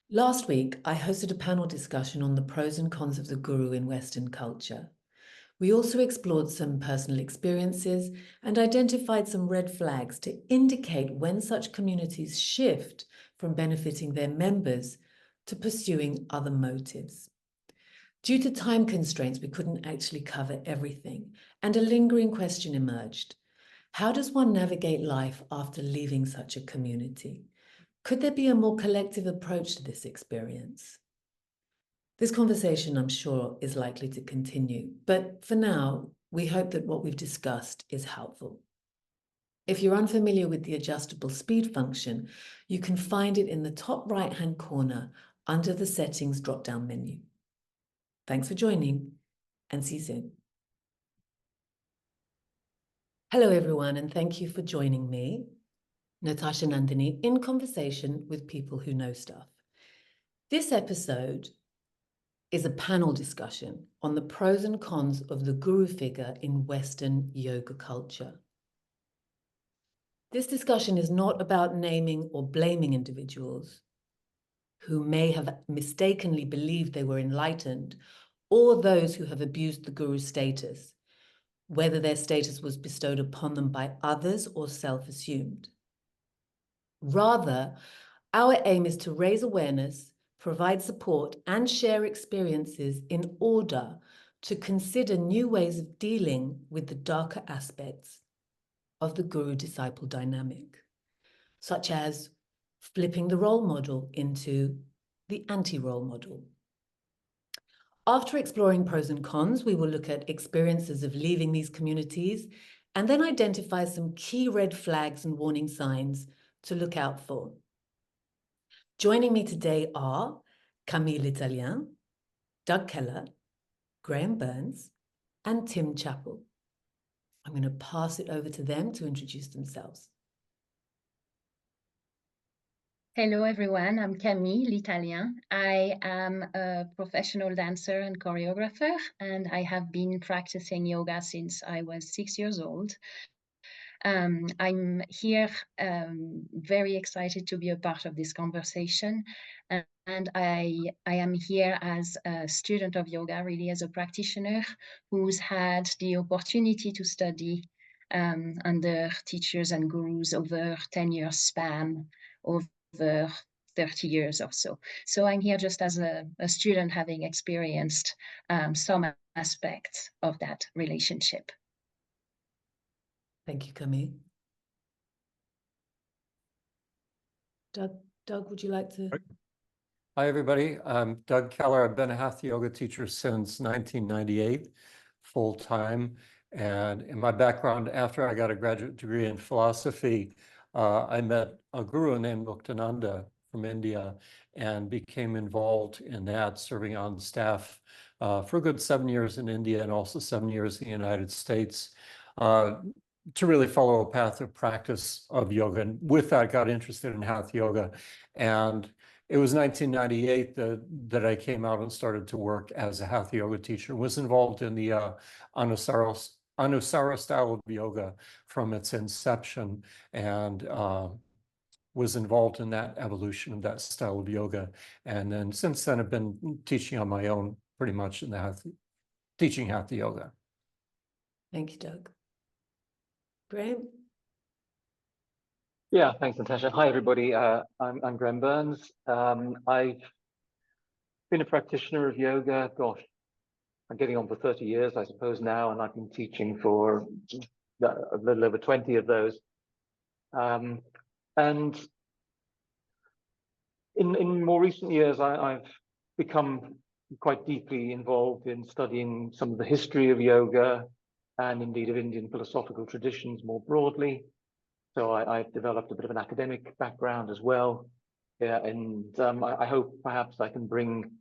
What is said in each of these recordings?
Last week, I hosted a panel discussion on the pros and cons of the guru in Western culture. We also explored some personal experiences and identified some red flags to indicate when such communities shift from benefiting their members to pursuing other motives. Due to time constraints, we couldn't actually cover everything, and a lingering question emerged. How does one navigate life after leaving such a community? Could there be a more collective approach to this experience? This conversation, I'm sure, is likely to continue, but for now, we hope that what we've discussed is helpful. If you're unfamiliar with the adjustable speed function, you can find it in the top right-hand corner under the Settings drop-down menu. Thanks for joining, and see you soon. Hello, everyone, and thank you for joining me, Natasha Nandini, in conversation with people who know stuff. This episode is a panel discussion on the pros and cons of the guru figure in Western yoga culture. This discussion is not about naming or blaming individuals who may have mistakenly believed they were enlightened, or those who have abused the guru's status, whether their status was bestowed upon them by others or self-assumed. Rather, our aim is to raise awareness, provide support, and share experiences in order to consider new ways of dealing with the darker aspects of the guru-disciple dynamic, such as flipping the role model into the anti-role model. After exploring pros and cons, we will look at experiences of leaving these communities and then identify some key red flags and warning signs to look out for. Joining me today are Camille Italien, Doug Keller, Graham Burns, and Tim Chappell. I'm going to pass it over to them to introduce themselves. Hello, everyone. I'm Camille L'Italien. I am a professional dancer and choreographer, and I have been practicing yoga since I was 6 years old. I'm here very excited to be a part of this conversation. And I am here as a student of yoga, really as a practitioner who's had the opportunity to study under teachers and gurus over 10 years span, over 30 years or so. So I'm here just as a student having experienced some aspects of that relationship. Thank you, Camille. Doug, would you like to? Hi, everybody. I'm Doug Keller. I've been a Hatha Yoga teacher since 1998, full-time. And in my background, after I got a graduate degree in philosophy, I met a guru named Muktananda from India and became involved in that, serving on staff for a good 7 years in India and also 7 years in the United States. To really follow a path of practice of yoga. And with that, got interested in Hatha Yoga. And it was 1998 that I came out and started to work as a Hatha Yoga teacher, was involved in the Anusara style of yoga from its inception, and was involved in that evolution of that style of yoga. And then since then, I've been teaching on my own pretty much in the teaching Hatha Yoga. Thank you, Doug. Graham? Yeah, thanks, Natasha. Hi, everybody. I'm Graham Burns. I've been a practitioner of yoga, gosh, I'm getting on for 30 years, I suppose, now, and I've been teaching for a little over 20 of those. And in more recent years, I've become quite deeply involved in studying some of the history of yoga and indeed of Indian philosophical traditions more broadly. So I've developed a bit of an academic background as well. Yeah, and I hope perhaps I can bring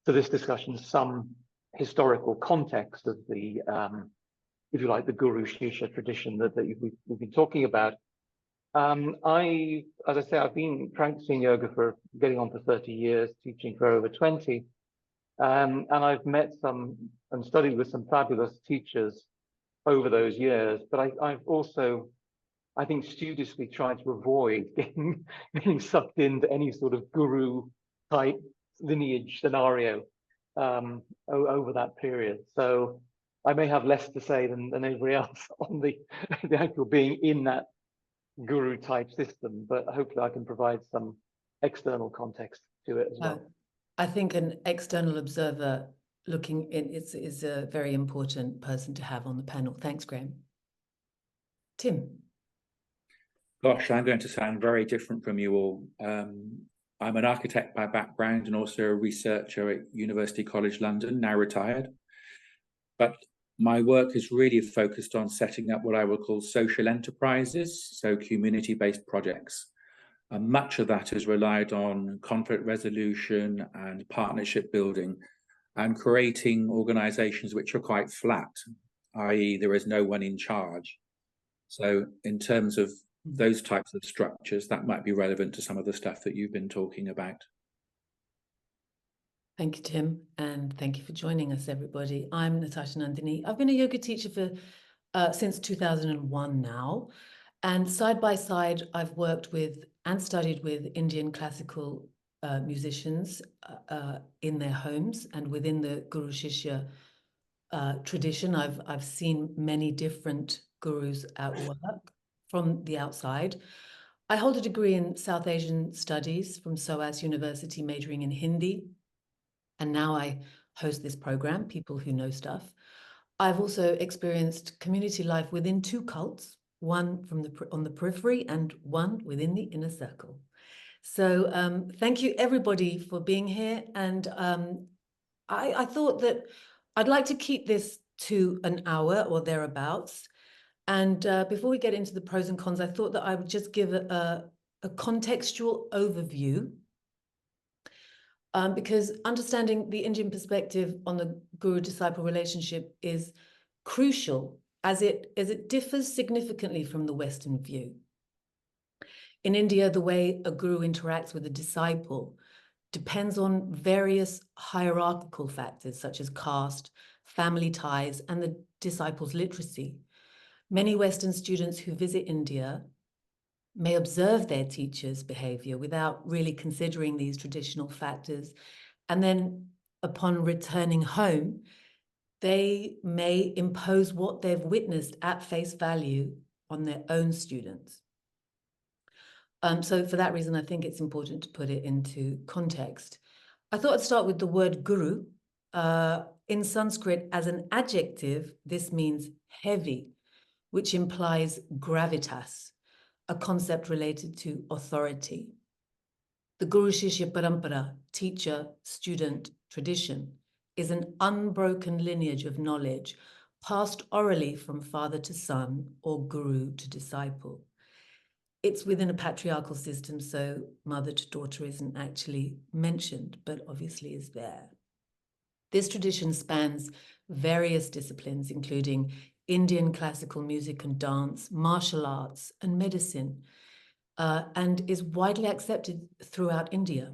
to this discussion some historical context of the, if you like, the Guru Shishya tradition that we've been talking about. As I say, I've been practicing yoga for getting on for 30 years, teaching for over 20. And I've met some and studied with some fabulous teachers over those years, but I've also, I think, studiously tried to avoid getting sucked into any sort of guru type lineage scenario over that period. So I may have less to say than anybody else on the actual being in that guru type system, but hopefully I can provide some external context to it as well. I think an external observer looking in is a very important person to have on the panel. Thanks, Graham. Tim. Gosh, I'm going to sound very different from you all. I'm an architect by background and also a researcher at University College London, now retired. But my work is really focused on setting up what I would call social enterprises, so community-based projects. And much of that has relied on conflict resolution and partnership building and creating organizations which are quite flat, i.e. there is no one in charge. So in terms of those types of structures, that might be relevant to some of the stuff that you've been talking about. Thank you, Tim, and thank you for joining us, everybody. I'm Natasha Nandini. I've been a yoga teacher for since 2001 now, and side by side, I've worked with and studied with Indian classical musicians in their homes and within the Guru Shishya tradition. I've seen many different gurus at work from the outside. I hold a degree in South Asian Studies from SOAS University, majoring in Hindi. And now I host this program, People Who Know Stuff. I've also experienced community life within two cults, one from on the periphery and one within the inner circle. So thank you everybody for being here. And I thought that I'd like to keep this to an hour or thereabouts. And before we get into the pros and cons, I thought that I would just give a contextual overview, because understanding the Indian perspective on the guru-disciple relationship is crucial as it differs significantly from the Western view. In India, the way a guru interacts with a disciple depends on various hierarchical factors such as caste, family ties, and the disciple's literacy. Many Western students who visit India may observe their teacher's behavior without really considering these traditional factors. And then upon returning home, they may impose what they've witnessed at face value on their own students. So for that reason, I think it's important to put it into context. I thought I'd start with the word guru. In Sanskrit, as an adjective, this means heavy, which implies gravitas, a concept related to authority. The Guru Shishya Parampara, teacher, student, tradition, is an unbroken lineage of knowledge passed orally from father to son or guru to disciple. It's within a patriarchal system, so mother to daughter isn't actually mentioned, but obviously is there. This tradition spans various disciplines, including Indian classical music and dance, martial arts, and medicine, and is widely accepted throughout India.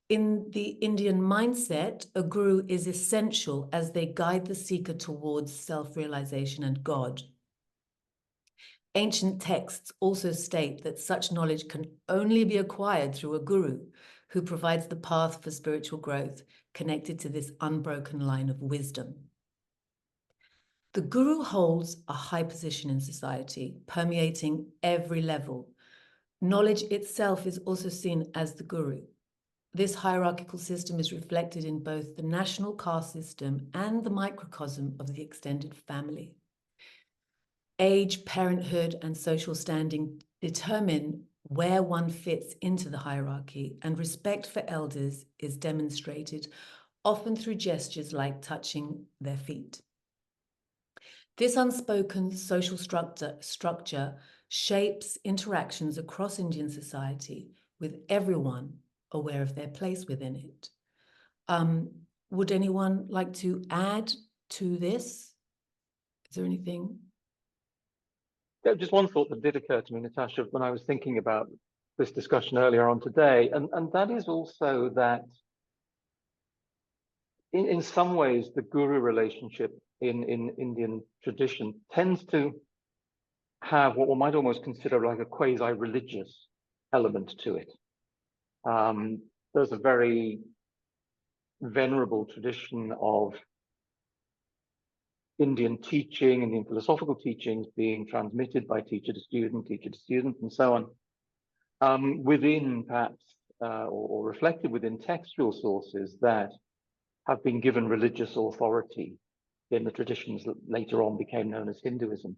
In the Indian mindset, a guru is essential as they guide the seeker towards self-realization and God. Ancient texts also state that such knowledge can only be acquired through a guru who provides the path for spiritual growth connected to this unbroken line of wisdom. The guru holds a high position in society, permeating every level. Knowledge itself is also seen as the guru. This hierarchical system is reflected in both the national caste system and the microcosm of the extended family. Age, parenthood, and social standing determine where one fits into the hierarchy, and respect for elders is demonstrated, often through gestures like touching their feet. This unspoken social structure shapes interactions across Indian society, with everyone aware of their place within it. Would anyone like to add to this? Is there anything? Just one thought that did occur to me, Natasha, when I was thinking about this discussion earlier on today, and that is also that in some ways the guru relationship in Indian tradition tends to have what one might almost consider like a quasi-religious element to it. there's a very venerable tradition of Indian teaching, Indian philosophical teachings being transmitted by teacher to student, and so on, within perhaps or reflected within textual sources that have been given religious authority in the traditions that later on became known as Hinduism.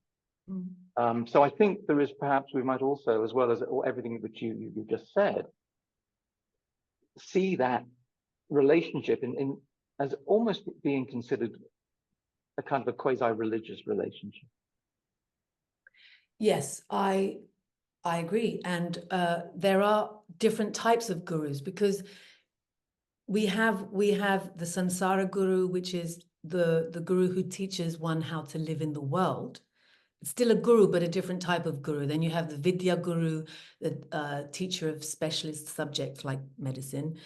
So I think there is perhaps we might also, as well as everything which you just said, see that relationship in as almost being considered a kind of a quasi-religious relationship. Yes, I agree. And there are different types of gurus, because we have the Sansara Guru, which is the guru who teaches one how to live in the world. It's still a guru, but a different type of guru. Then you have the Vidya Guru, the teacher of specialist subjects like medicine,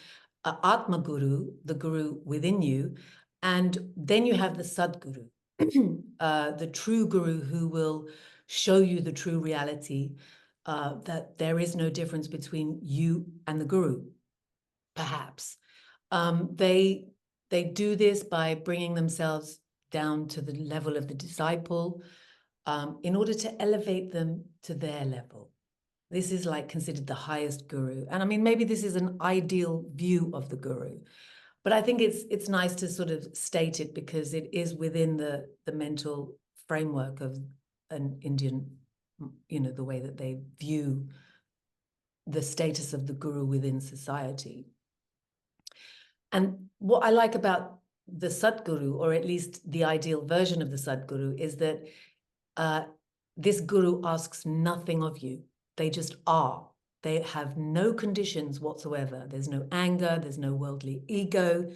Atma Guru, the guru within you, and then you have the Sadguru, the true guru who will show you the true reality, that there is no difference between you and the guru, perhaps. They do this by bringing themselves down to the level of the disciple, in order to elevate them to their level. This is like considered the highest guru. And I mean, maybe this is an ideal view of the guru, but I think it's nice to sort of state it because it is within the mental framework of an Indian, you know, the way that they view the status of the guru within society. And what I like about the Sadguru, or at least the ideal version of the Sadguru, is that this guru asks nothing of you. They just are. They have no conditions whatsoever. There's no anger, there's no worldly ego.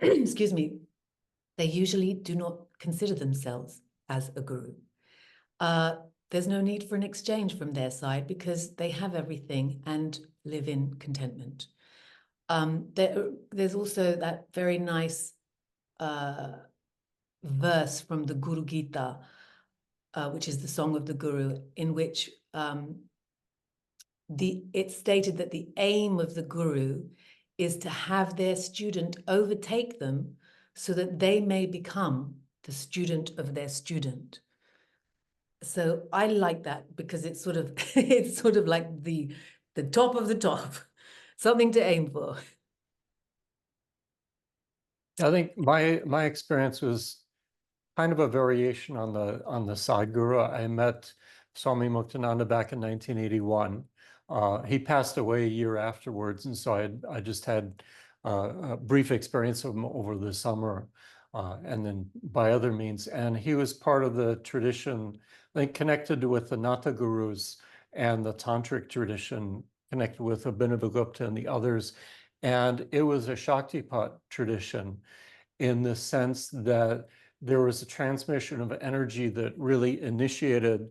Excuse me. They usually do not consider themselves as a guru. There's no need for an exchange from their side because they have everything and live in contentment. There's also that very nice verse from the Guru Gita, which is the Song of the Guru, in which it's stated that the aim of the guru is to have their student overtake them so that they may become the student of their student. So I like that because it's sort of like the top of the top, something to aim for. I think my experience was kind of a variation on the Sadguru. I met Swami Muktananda back in 1981. He passed away a year afterwards, and so I just had a brief experience of him over the summer, and then by other means. And he was part of the tradition, I think, connected with the Nata Gurus and the Tantric tradition, connected with Abhinavagupta and the others. And it was a Shaktipat tradition in the sense that there was a transmission of energy that really initiated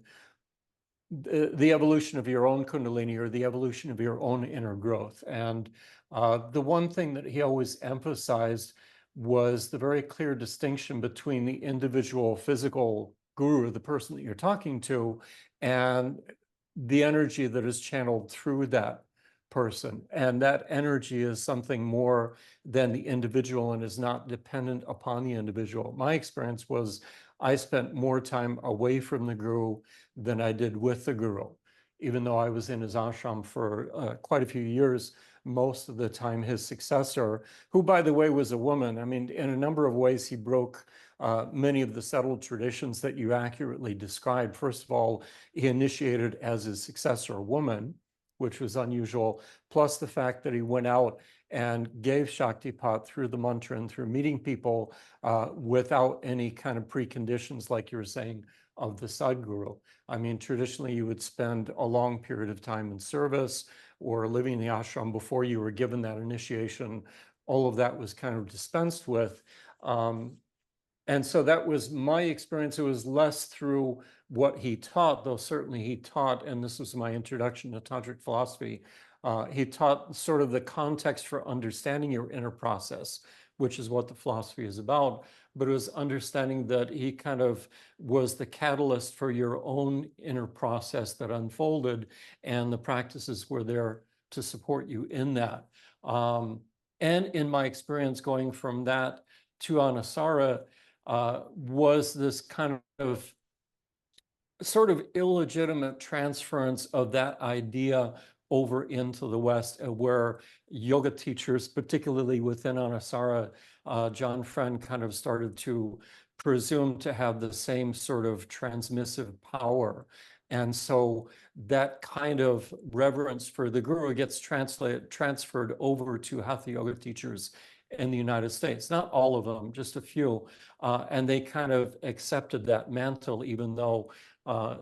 the evolution of your own Kundalini, or the evolution of your own inner growth. And the one thing that he always emphasized was the very clear distinction between the individual physical guru, the person that you're talking to, and the energy that is channeled through that person. And that energy is something more than the individual and is not dependent upon the individual. My experience was I spent more time away from the guru than I did with the guru. Even though I was in his ashram for quite a few years, most of the time his successor, who by the way was a woman, I mean, in a number of ways he broke many of the settled traditions that you accurately described. First of all, he initiated as his successor a woman, which was unusual, plus the fact that he went out and gave Shaktipat through the mantra and through meeting people without any kind of preconditions, like you were saying, of the Sadguru. I mean, traditionally, you would spend a long period of time in service or living in the ashram before you were given that initiation. All of that was kind of dispensed with. And so that was my experience. It was less through what he taught, though certainly he taught, and this was my introduction to Tantric philosophy, he taught sort of the context for understanding your inner process, which is what the philosophy is about. But it was understanding that he kind of was the catalyst for your own inner process that unfolded, and the practices were there to support you in that. And in my experience going from that to Anusara, was this kind of sort of illegitimate transference of that idea over into the West, where yoga teachers, particularly within Anusara, John Friend kind of started to presume to have the same sort of transmissive power. And so that kind of reverence for the guru gets transferred over to Hatha yoga teachers in the United States. Not all of them, just a few. And they kind of accepted that mantle, even though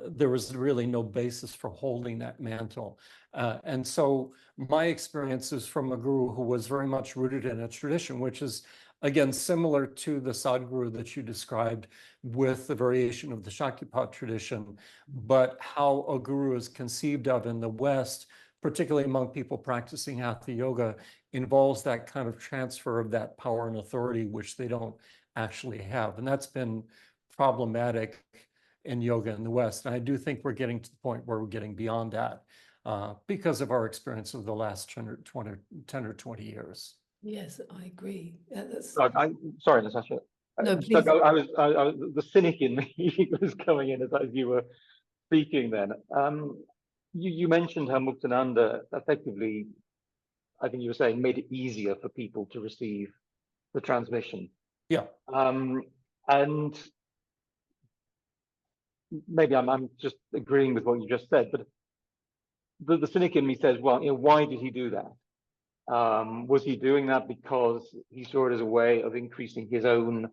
there was really no basis for holding that mantle. And so my experience is from a guru who was very much rooted in a tradition, which is, again, similar to the Sadhguru that you described with the variation of the Shaktipat tradition, but how a guru is conceived of in the West, particularly among people practicing Hatha yoga, involves that kind of transfer of that power and authority, which they don't actually have. And that's been problematic in yoga in the West. And I do think we're getting to the point where we're getting beyond that because of our experience of the last 10 or 20 years. Yes, I agree. That's... Sorry, Natasha. No, please. The cynic in me was coming in as you were speaking then. You mentioned how Muktananda effectively, I think you were saying, made it easier for people to receive the transmission. Yeah. And maybe I'm just agreeing with what you just said, but the cynic in me says, well, why did he do that? Was he doing that because he saw it as a way of increasing his own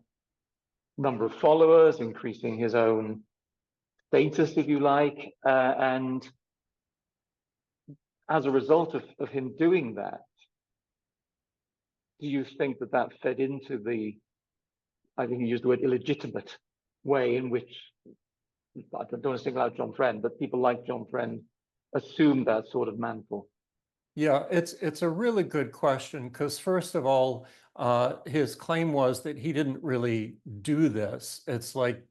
number of followers, increasing his own status, if you like, and as a result of him doing that, do you think that fed into the, I think you used the word illegitimate way in which, I don't want to single out John Friend, but people like John Friend assume that sort of mantle? Yeah, it's a really good question, because first of all, his claim was that he didn't really do this. It's like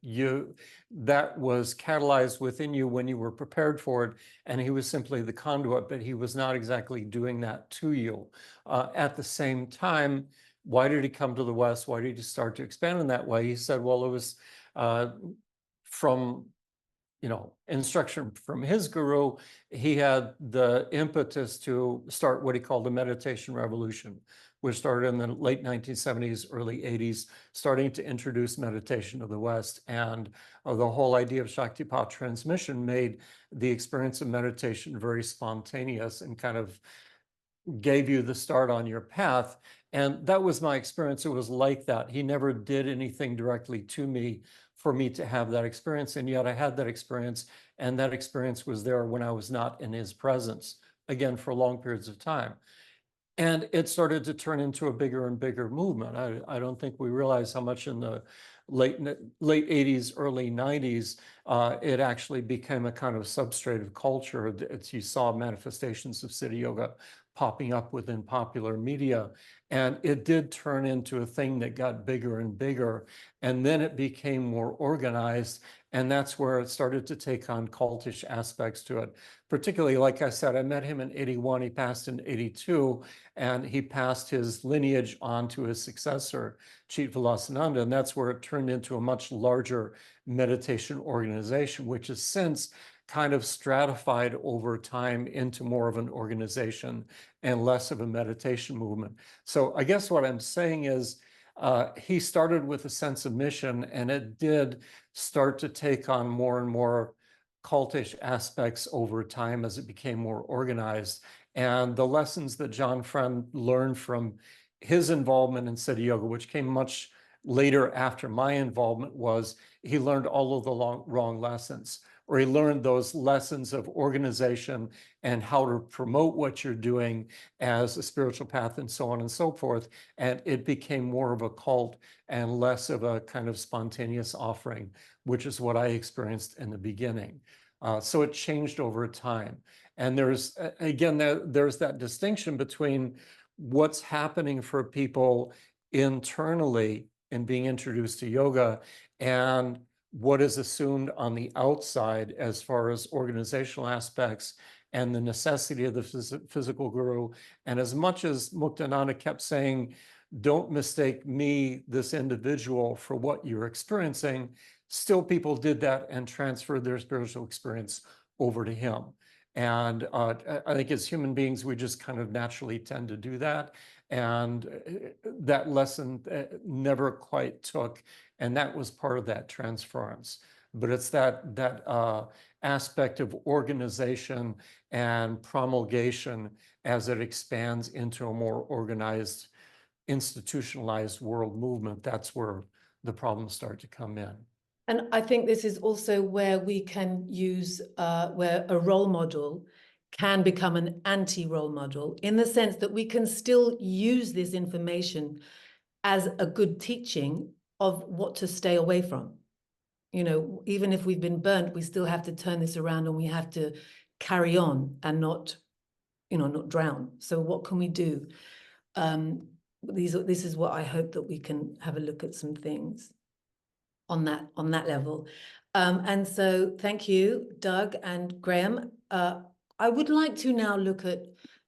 that was catalyzed within you when you were prepared for it, and he was simply the conduit, but he was not exactly doing that to you. At the same time, why did he come to the West? Why did he start to expand in that way? He said, well, it was from instruction from his guru. He had the impetus to start what he called the meditation revolution, which started in the late 1970s, early 80s, starting to introduce meditation to the West. And the whole idea of Shaktipat transmission made the experience of meditation very spontaneous and kind of gave you the start on your path. And that was my experience. It was like that. He never did anything directly to me for me to have that experience. And yet I had that experience, and that experience was there when I was not in his presence, again, for long periods of time. And it started to turn into a bigger and bigger movement. I don't think we realize how much in the late 80s, early 90s, it actually became a kind of substrate of culture. You saw manifestations of Siddha Yoga popping up within popular media. And it did turn into a thing that got bigger and bigger. And then it became more organized. And that's where it started to take on cultish aspects to it. Particularly, like I said, I met him in 81, he passed in 82, and he passed his lineage on to his successor, Chit Vilasananda. And that's where it turned into a much larger meditation organization, which has since kind of stratified over time into more of an organization and less of a meditation movement. So I guess what I'm saying is he started with a sense of mission, and it did start to take on more and more cultish aspects over time as it became more organized. And the lessons that John Friend learned from his involvement in Siddha Yoga, which came much later after my involvement, was he learned all of the wrong lessons, or he learned those lessons of organization and how to promote what you're doing as a spiritual path and so on and so forth. And it became more of a cult and less of a kind of spontaneous offering, which is what I experienced in the beginning. So it changed over time. And there's, again, there's that distinction between what's happening for people internally in being introduced to yoga and what is assumed on the outside as far as organizational aspects and the necessity of the physical guru. And as much as Muktananda kept saying, don't mistake me, this individual, for what you're experiencing, still people did that and transferred their spiritual experience over to him. And I think as human beings, we just kind of naturally tend to do that. And that lesson never quite took. And that was part of that transference. But it's that aspect of organization and promulgation as it expands into a more organized, institutionalized world movement. That's where the problems start to come in. And I think this is also where we can use, where a role model can become an anti-role model, in the sense that we can still use this information as a good teaching of what to stay away from. You know, even if we've been burnt, we still have to turn this around, and we have to carry on and not, you know, not drown. So what can we do? This is what I hope that we can have a look at some things on that level. And so thank you, Doug and Graham. I would like to now look at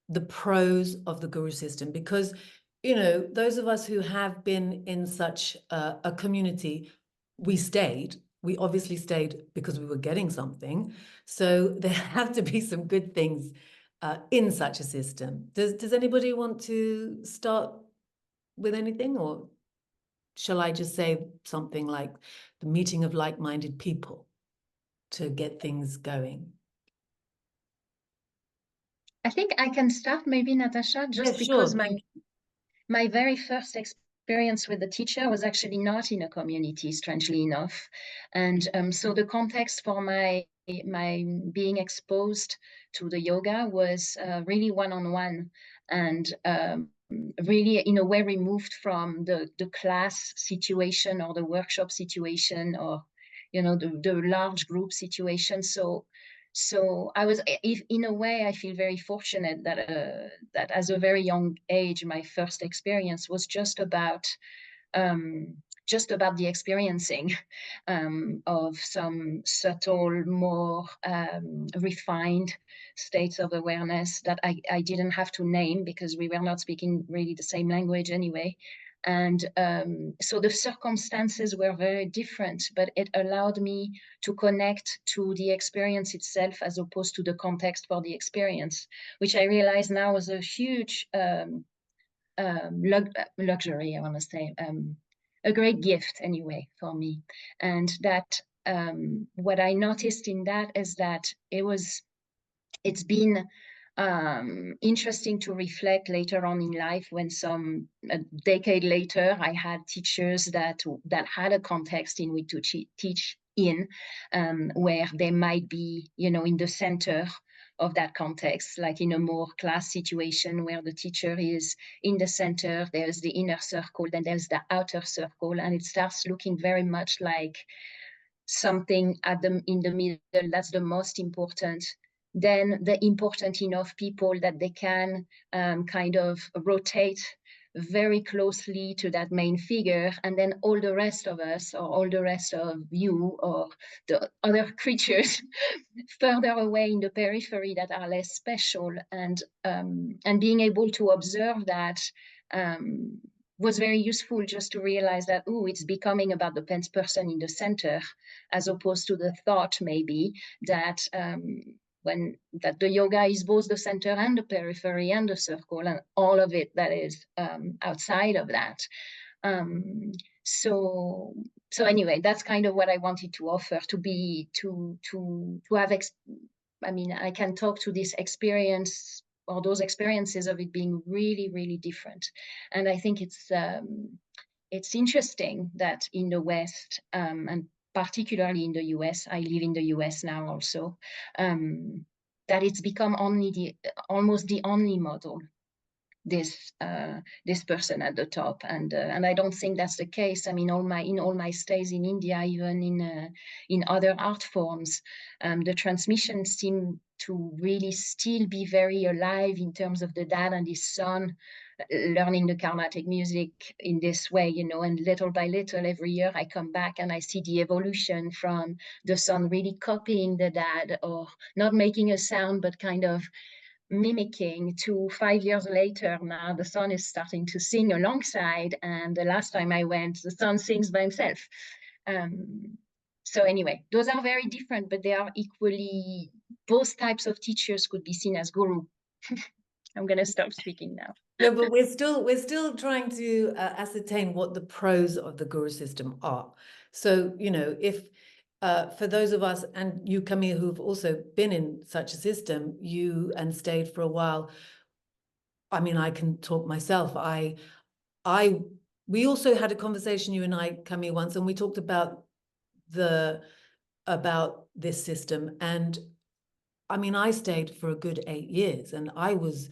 the pros of the Guru system, because, you know, those of us who have been in such a community, we stayed. We obviously stayed because we were getting something. So there have to be some good things in such a system. Does anybody want to start with anything, or shall I just say something like the meeting of like-minded people to get things going? I think I can start maybe, Natasha, just Yes, because sure. my very first experience with the teacher was actually not in a community, strangely enough. And so the context for my being exposed to the yoga was really one-on-one, and really in a way removed from the class situation or the workshop situation, or, you know, the large group situation. So I was, in a way, I feel very fortunate that that as a very young age, my first experience was just about the experiencing of some subtle, more refined states of awareness that I didn't have to name, because we were not speaking really the same language anyway. And so the circumstances were very different, but it allowed me to connect to the experience itself as opposed to the context for the experience, which I realize now was a huge luxury, I want to say, a great gift anyway for me. And that what I noticed in that is that it's been interesting to reflect later on in life, when a decade later I had teachers that had a context in which to teach in, where they might be, you know, in the center of that context, like in a more class situation where the teacher is in the center, there's the inner circle, then there's the outer circle, and it starts looking very much like something in the middle that's the most important. Then the important enough people that they can kind of rotate very closely to that main figure, and then all the rest of us, or all the rest of you, or the other creatures further away in the periphery that are less special. And being able to observe that was very useful, just to realize that, oh, it's becoming about the person in the center, as opposed to the thought maybe that that the yoga is both the center and the periphery and the circle and all of it that is outside of that. So anyway, that's kind of what I wanted to offer, to have I mean, I can talk to this experience, or those experiences of it being really, really different. And I think it's interesting that in the West, and particularly in the US, I live in the US now also, that it's become almost the only model, this person at the top. And I don't think that's the case. I mean, in all my stays in India, even in other art forms, the transmission seemed to really still be very alive in terms of the dad and his son learning the Carnatic music in this way, you know, and little by little, every year I come back and I see the evolution from the son really copying the dad or not making a sound, but kind of mimicking, to 5 years later. Now the son is starting to sing alongside, and the last time I went, the son sings by himself. So anyway, those are very different, but they are equally, both types of teachers could be seen as guru. I'm going to stop speaking now. No, but we're still trying to ascertain what the pros of the guru system are. So, you know, if for those of us, and you, Camille, who've also been in such a system, you and stayed for a while, I mean, I can talk myself. We also had a conversation, you and I, Camille, once, and we talked about this system. And I mean, I stayed for a good 8 years, and I was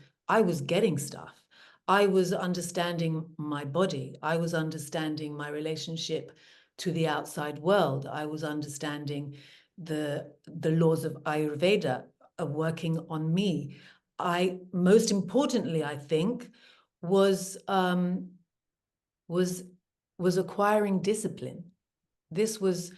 getting stuff. I was understanding my body. I was understanding my relationship to the outside world. I was understanding the laws of Ayurveda working on me. Most importantly, I think, was acquiring discipline. This was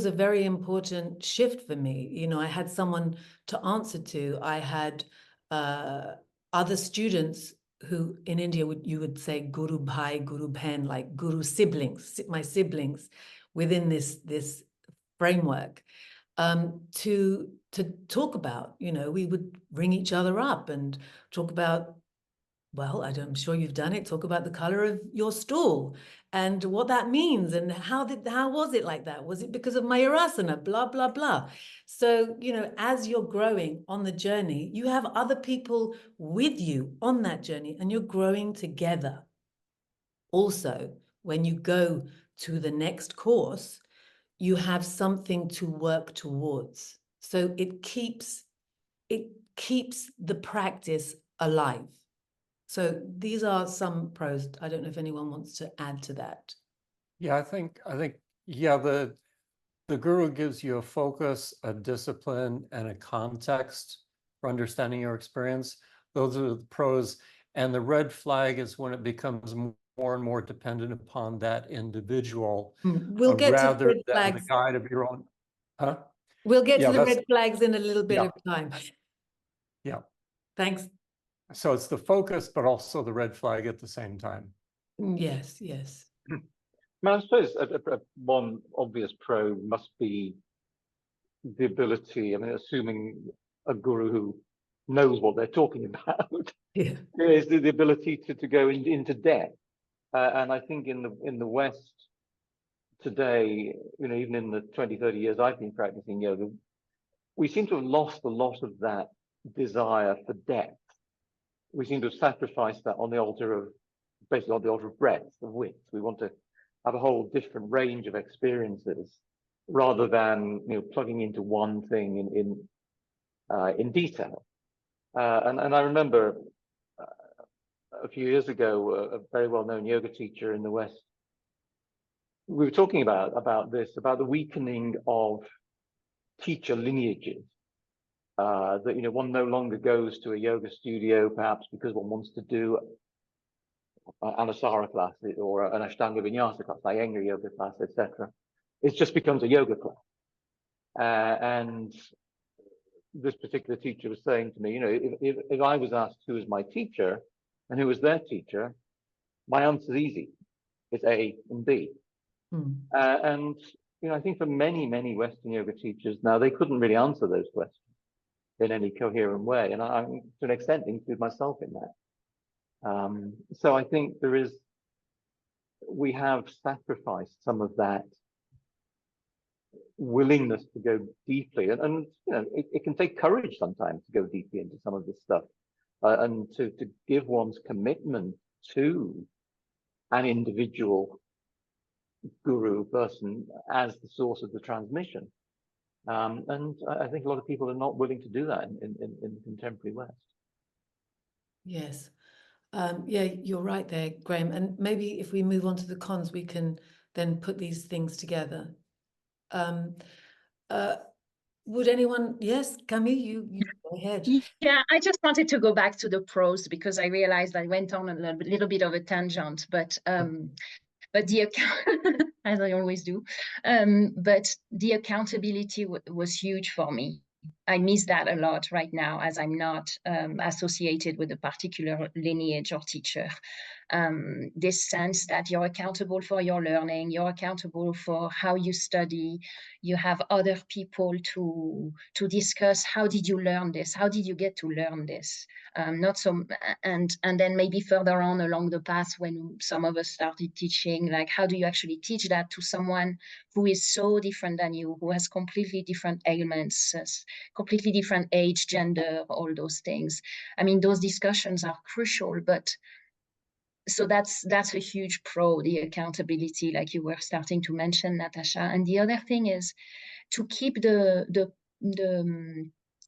a very important shift for me. You know, I had someone to answer to. I had other students who in India you would say Guru Bhai, Guru Bhen, like Guru siblings, my siblings within this framework, to talk about. You know, we would ring each other up and talk about, well, I'm sure you've done it, talk about the color of your stool and what that means, and how was it like that? Was it because of Mayurasana? Blah, blah, blah. So, you know, as you're growing on the journey, you have other people with you on that journey, and you're growing together. Also, when you go to the next course, you have something to work towards. So it keeps the practice alive. So these are some pros. I don't know if anyone wants to add to that. Yeah, I think, yeah, the guru gives you a focus, a discipline, and a context for understanding your experience. Those are the pros. And the red flag is when it becomes more and more dependent upon that individual. We'll get to the red flags. The guide of your own. Huh? We'll get to the red flags in a little bit of time. Yeah. Thanks. So it's the focus, but also the red flag at the same time. Yes, yes. I suppose one obvious pro must be the ability, I mean, assuming a guru who knows what they're talking about, Yeah. is the ability to go into depth. And I think in the West today, you know, even in the 20, 30 years I've been practicing yoga, we seem to have lost a lot of that desire for depth. We seem to have sacrificed that on the altar of, basically on the altar of breadth, of width. We want to have a whole different range of experiences rather than, you know, plugging into one thing in detail. And I remember a few years ago, a very well-known yoga teacher in the West, we were talking about the weakening of teacher lineages. That, you know, one no longer goes to a yoga studio perhaps because one wants to do an Anusara class or an Ashtanga Vinyasa class, Iyengar yoga class, etc. It just becomes a yoga class. And this particular teacher was saying to me, you know, if I was asked who is my teacher and who was their teacher, my answer is easy. It's A and B. And, you know, I think for many Western yoga teachers now, they couldn't really answer those questions in any coherent way. And I, to an extent, include myself in that. So I think we have sacrificed some of that willingness to go deeply. And you know, it can take courage sometimes to go deeply into some of this stuff and to give one's commitment to an individual guru person as the source of the transmission. And I think a lot of people are not willing to do that in the contemporary West. Yes. Yeah, you're right there, Graham. And maybe if we move on to the cons, we can then put these things together. would anyone, yes, Camille, you go ahead. Yeah, I just wanted to go back to the pros because I realized I went on a little bit of a tangent, but the account, as I always do, but the accountability was huge for me. I miss that a lot right now, as I'm not associated with a particular lineage or teacher. This sense that you're accountable for your learning, you're accountable for how you study, you have other people to discuss how did you learn this, how did you get to learn this, not so, and then maybe further on along the path when some of us started teaching, like how do you actually teach that to someone who is so different than you, who has completely different ailments, completely different age, gender, all those things. I mean, those discussions are crucial, but so that's a huge pro, the accountability, like you were starting to mention, Natasha. And the other thing is to keep the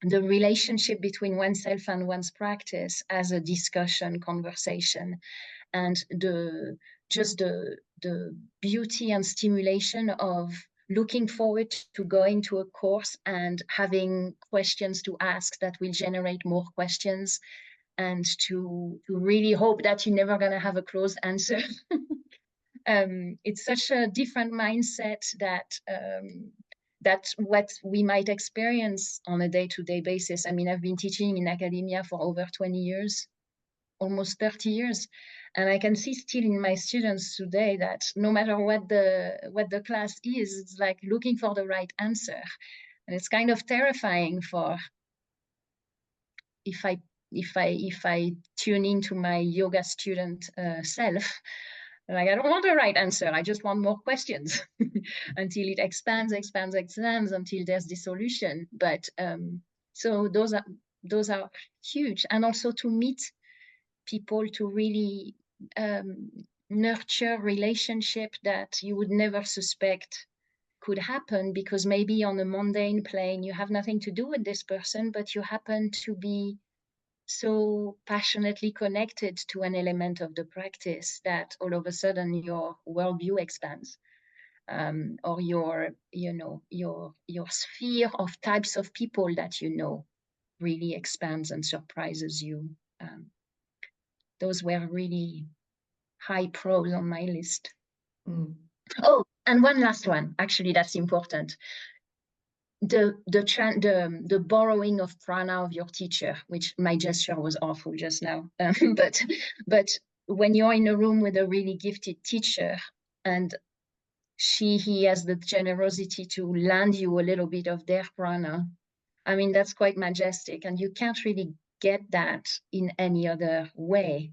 relationship between oneself and one's practice as a discussion, conversation, and the beauty and stimulation of looking forward to going to a course and having questions to ask that will generate more questions, and to really hope that you're never going to have a closed answer. It's such a different mindset that's what we might experience on a day-to-day basis. I mean, I've been teaching in academia for over 20 years, almost 30 years. And I can see still in my students today that no matter what the class is, it's like looking for the right answer. And it's kind of terrifying for, if I tune into my yoga student self, like I don't want the right answer, I just want more questions until it expands until there's the solution. But so those are huge. And also to meet people, to really nurture relationship that you would never suspect could happen, because maybe on a mundane plane you have nothing to do with this person, but you happen to be so passionately connected to an element of the practice that all of a sudden your worldview expands, or your sphere of types of people that really expands and surprises you. Those were really high pros on my list. Mm. Oh, and one last one, actually, that's important. The borrowing of prana of your teacher, which my gesture was awful just now, but when you're in a room with a really gifted teacher and he has the generosity to lend you a little bit of their prana, I mean, that's quite majestic, and you can't really get that in any other way.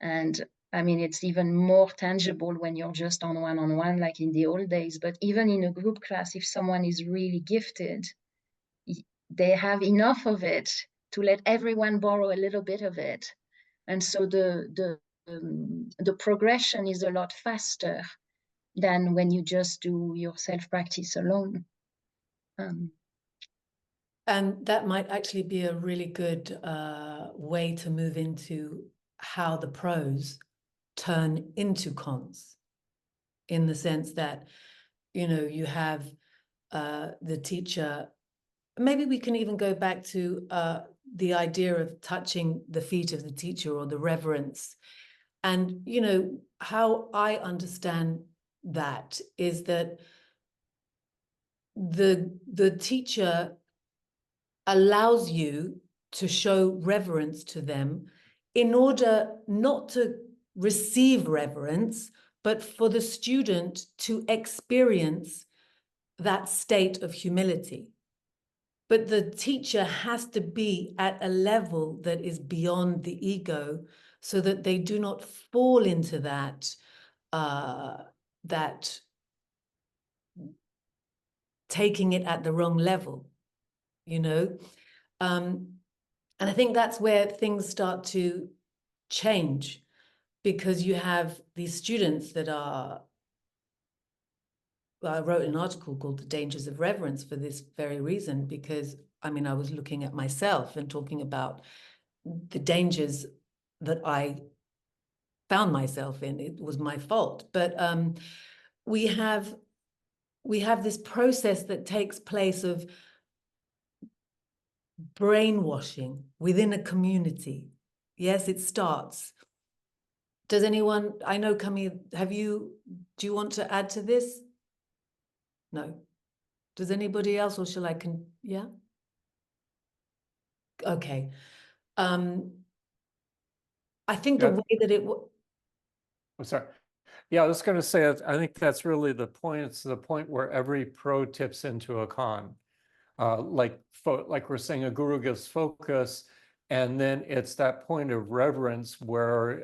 And I mean, it's even more tangible when you're just on one-on-one, like in the old days. But even in a group class, if someone is really gifted, they have enough of it to let everyone borrow a little bit of it. And so the progression is a lot faster than when you just do your self-practice alone. And that might actually be a really good way to move into how the pros turn into cons, in the sense that, you have the teacher. Maybe we can even go back to the idea of touching the feet of the teacher, or the reverence. And, how I understand that is that the teacher allows you to show reverence to them in order not to receive reverence, but for the student to experience that state of humility. But the teacher has to be at a level that is beyond the ego, so that they do not fall into that taking it at the wrong level, and I think that's where things start to change, because you have these students that are, I wrote an article called The Dangers of Reverence for this very reason, because I mean, I was looking at myself and talking about the dangers that I found myself in. It was my fault. But we have this process that takes place of brainwashing within a community. Yes, it starts. Does anyone, I know Camille, do you want to add to this? No. Does anybody else, or shall I yeah? Okay. I think the Yeah. way that I'm sorry. Yeah, I was going to say, I think that's really the point. It's the point where every pro tips into a con. Like we're saying, a guru gives focus, and then it's that point of reverence where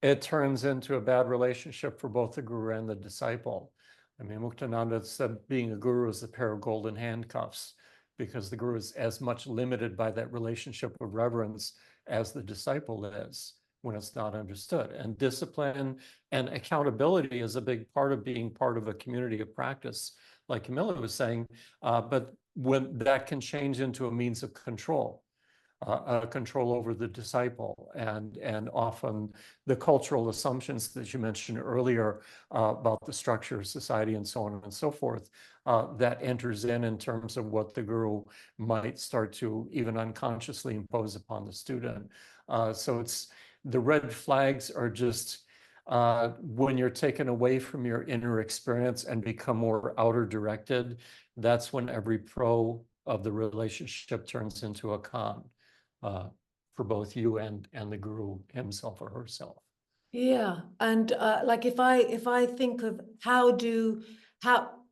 it turns into a bad relationship for both the guru and the disciple. I mean, Muktananda said being a guru is a pair of golden handcuffs, because the guru is as much limited by that relationship of reverence as the disciple is when it's not understood. And discipline and accountability is a big part of being part of a community of practice, like Camilla was saying, but when that can change into a means of control. Control over the disciple, and often the cultural assumptions that you mentioned earlier about the structure of society and so on and so forth, that enters in terms of what the guru might start to even unconsciously impose upon the student. So it's the red flags are just when you're taken away from your inner experience and become more outer directed, that's when every pro of the relationship turns into a con. For both you and the guru himself or herself. yeah, and like if I think of how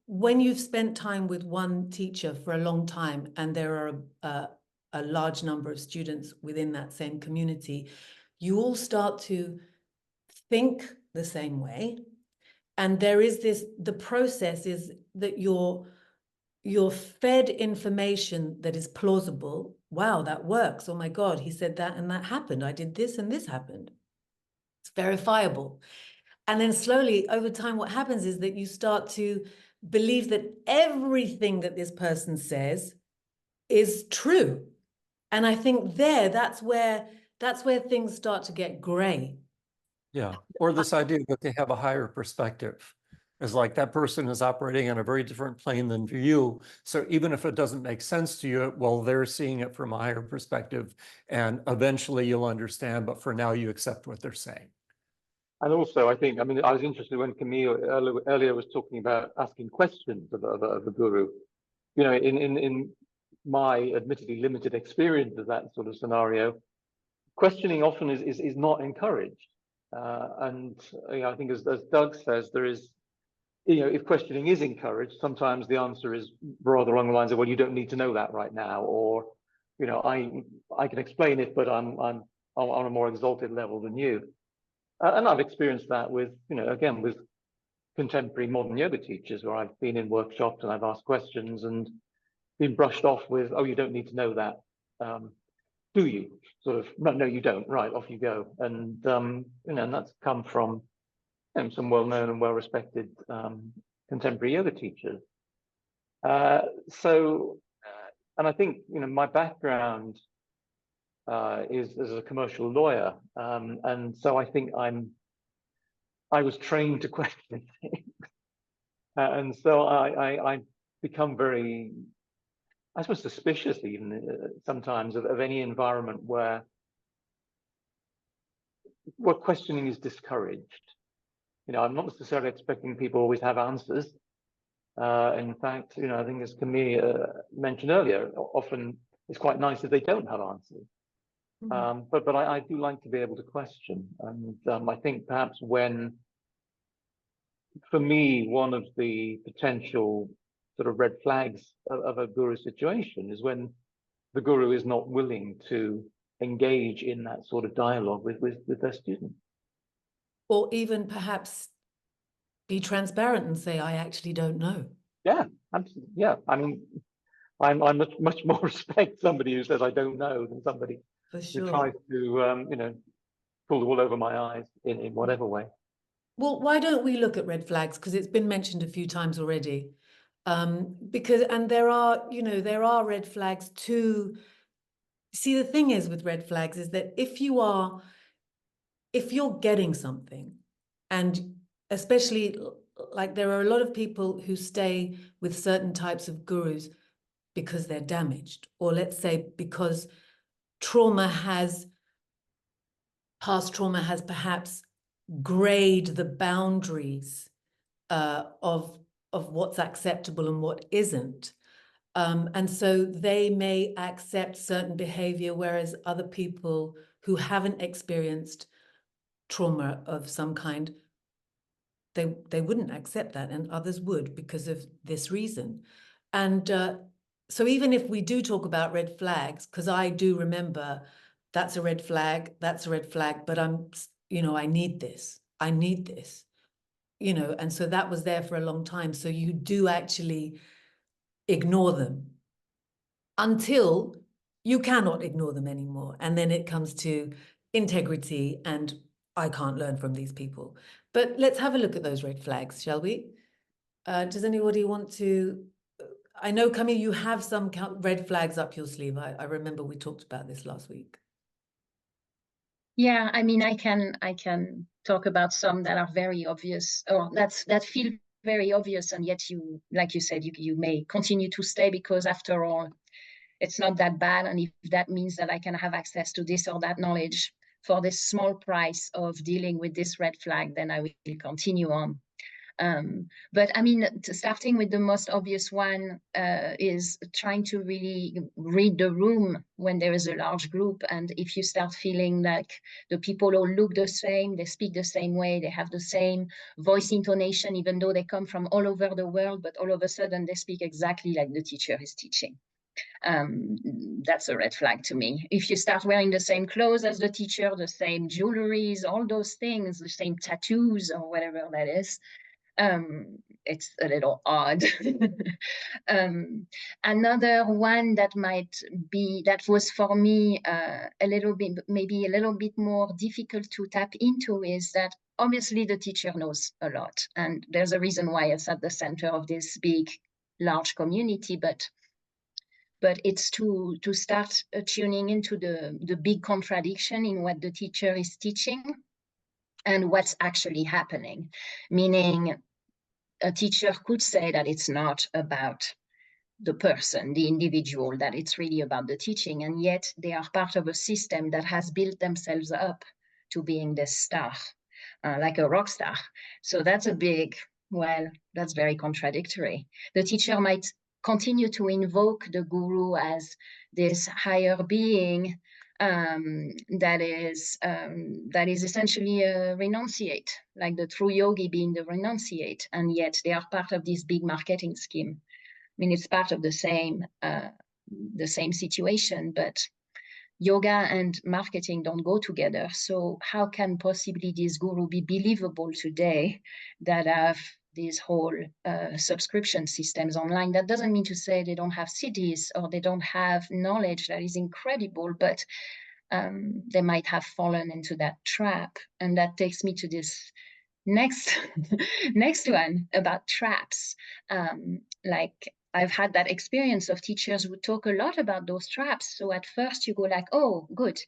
when you've spent time with one teacher for a long time, and there are a large number of students within that same community, you all start to think the same way, and there is the process is that you're fed information that is plausible. Wow, that works. Oh my God, he said that and that happened. I did this and this happened. It's verifiable. And then slowly over time, what happens is that you start to believe that everything that this person says is true. And I think that's where things start to get gray. Yeah, or this idea that they have a higher perspective. Is like that person is operating on a very different plane than you. So even if it doesn't make sense to you, well, they're seeing it from a higher perspective, and eventually you'll understand, but for now you accept what they're saying. And also, I think, I mean, I was interested when Camille earlier was talking about asking questions of the guru. You know, in my admittedly limited experience of that sort of scenario, questioning often is not encouraged. And you know, I think as Doug says, there is, you know, if questioning is encouraged, sometimes the answer is rather along the lines of, well, you don't need to know that right now, or, you know, I can explain it, but I'm on a more exalted level than you. And I've experienced that with, you know, again, with contemporary modern yoga teachers, where I've been in workshops and I've asked questions and been brushed off with, oh, you don't need to know that. Do you? Sort of, no, you don't. Right, off you go. And, you know, and that's come from some well-known and well-respected contemporary yoga teachers. And I think, you know, my background is as a commercial lawyer, and so I think I was trained to question things, and so I become very, I suppose, suspicious even sometimes of any environment where questioning is discouraged. You know, I'm not necessarily expecting people always have answers. In fact, you know, I think as Camille mentioned earlier, often it's quite nice if they don't have answers. But I do like to be able to question, and I think perhaps for me, one of the potential sort of red flags of a guru situation is when the guru is not willing to engage in that sort of dialogue with their student. Or even perhaps be transparent and say, I actually don't know. Yeah, absolutely. Yeah, I mean, I much more respect somebody who says I don't know than somebody For who sure. tries to, you know, pull the wool over my eyes in whatever way. Well, why don't we look at red flags? Because it's been mentioned a few times already. And there are, you know, there are red flags too. See, the thing is with red flags is that if you're getting something, and especially like there are a lot of people who stay with certain types of gurus because they're damaged, or let's say because past trauma has perhaps grayed the boundaries of what's acceptable and what isn't. And so they may accept certain behavior, whereas other people who haven't experienced trauma of some kind, they wouldn't accept that, and others would because of this reason. And so even if we do talk about red flags, because I do remember that's a red flag, but I need this, and so that was there for a long time. So you do actually ignore them until you cannot ignore them anymore. And then it comes to integrity and I can't learn from these people. But let's have a look at those red flags, shall we? Does anybody want to? I know, Camille, you have some red flags up your sleeve. I remember we talked about this last week. Yeah, I mean, I can talk about some that are very obvious, or that feel very obvious, and yet you, like you said, you may continue to stay because after all, it's not that bad. And if that means that I can have access to this or that knowledge for this small price of dealing with this red flag, then I will continue on. But I mean, starting with the most obvious one is trying to really read the room when there is a large group. And if you start feeling like the people all look the same, they speak the same way, they have the same voice intonation, even though they come from all over the world, but all of a sudden they speak exactly like the teacher is teaching. That's a red flag to me. If you start wearing the same clothes as the teacher, the same jewelries, all those things, the same tattoos or whatever that is, it's a little odd. Another one that was for me a little bit more difficult to tap into is that obviously the teacher knows a lot, and there's a reason why it's at the center of this big, large community, but it's to start tuning into the big contradiction in what the teacher is teaching and what's actually happening. Meaning, a teacher could say that it's not about the person, the individual, that it's really about the teaching, and yet they are part of a system that has built themselves up to being this star, like a rock star. So that's that's very contradictory. The teacher might continue to invoke the guru as this higher being that is essentially a renunciate, like the true yogi being the renunciate, and yet they are part of this big marketing scheme. I mean, it's part of the same situation, but yoga and marketing don't go together. So how can possibly this guru be believable today that have these whole subscription systems online? That doesn't mean to say they don't have cities or they don't have knowledge that is incredible, but they might have fallen into that trap. And that takes me to this next one about traps. Like, I've had that experience of teachers who talk a lot about those traps. So at first you go like, oh, good.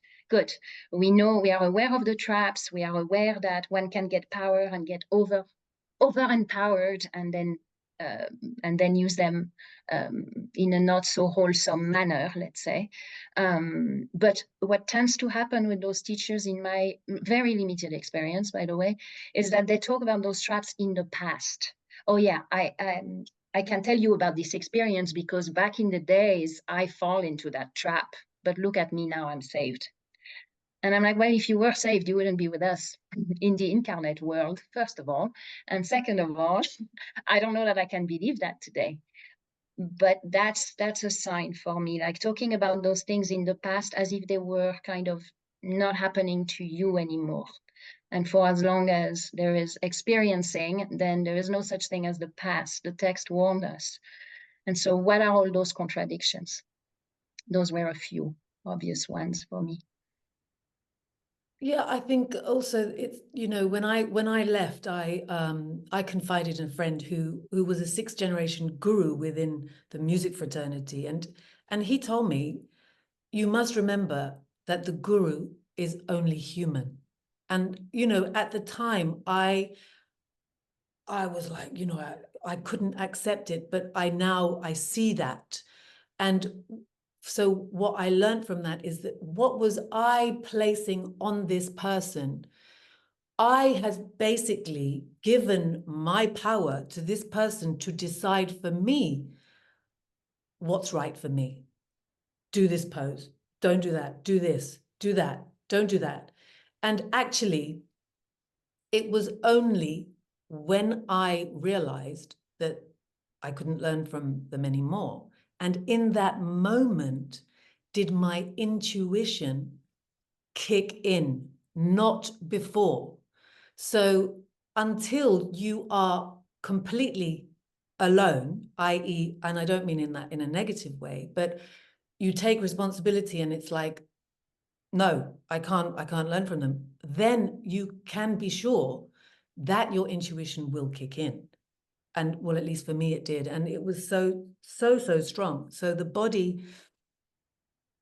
We are aware of the traps. We are aware that one can get power and get over empowered and then use them in a not so wholesome manner, let's say. But what tends to happen with those teachers, in my very limited experience, by the way, is that they talk about those traps in the past. Oh yeah, I can tell you about this experience because back in the days, I fall into that trap. But look at me now, I'm saved. And I'm like, well, if you were saved, you wouldn't be with us in the incarnate world, first of all. And second of all, I don't know that I can believe that today. But that's a sign for me, like talking about those things in the past as if they were kind of not happening to you anymore. And for as long as there is experiencing, then there is no such thing as the past. The text warned us. And so what are all those contradictions? Those were a few obvious ones for me. Yeah, I think also it's, when I left, I confided in a friend who was a sixth generation guru within the music fraternity, and he told me, you must remember that the guru is only human. And at the time I was like, I couldn't accept it, but I see that. And so what I learned from that is that what was I placing on this person? I had basically given my power to this person to decide for me what's right for me. Do this pose, don't do that, do this, do that, don't do that. And actually, it was only when I realized that I couldn't learn from them anymore. And in that moment, did my intuition kick in, not before. So until you are completely alone, i.e., and I don't mean in a negative way, but you take responsibility and it's like, no, I can't learn from them. Then you can be sure that your intuition will kick in. And well, at least for me, it did. And it was so strong. So the body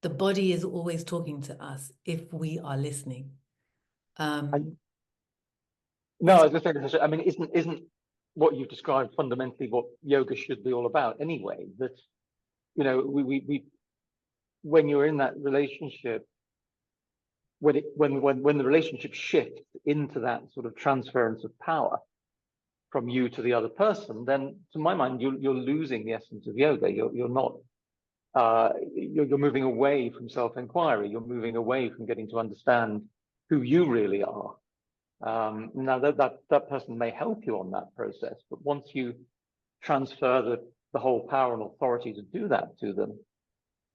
is always talking to us if we are listening. No, I was just saying, I mean, isn't what you've described fundamentally what yoga should be all about anyway? That, you know, we when you're in that relationship, when the relationship shifts into that sort of transference of power from you to the other person, then to my mind, you're losing the essence of yoga. You're not. You're moving away from self-inquiry. You're moving away from getting to understand who you really are. Now that person may help you on that process, but once you transfer the whole power and authority to do that to them,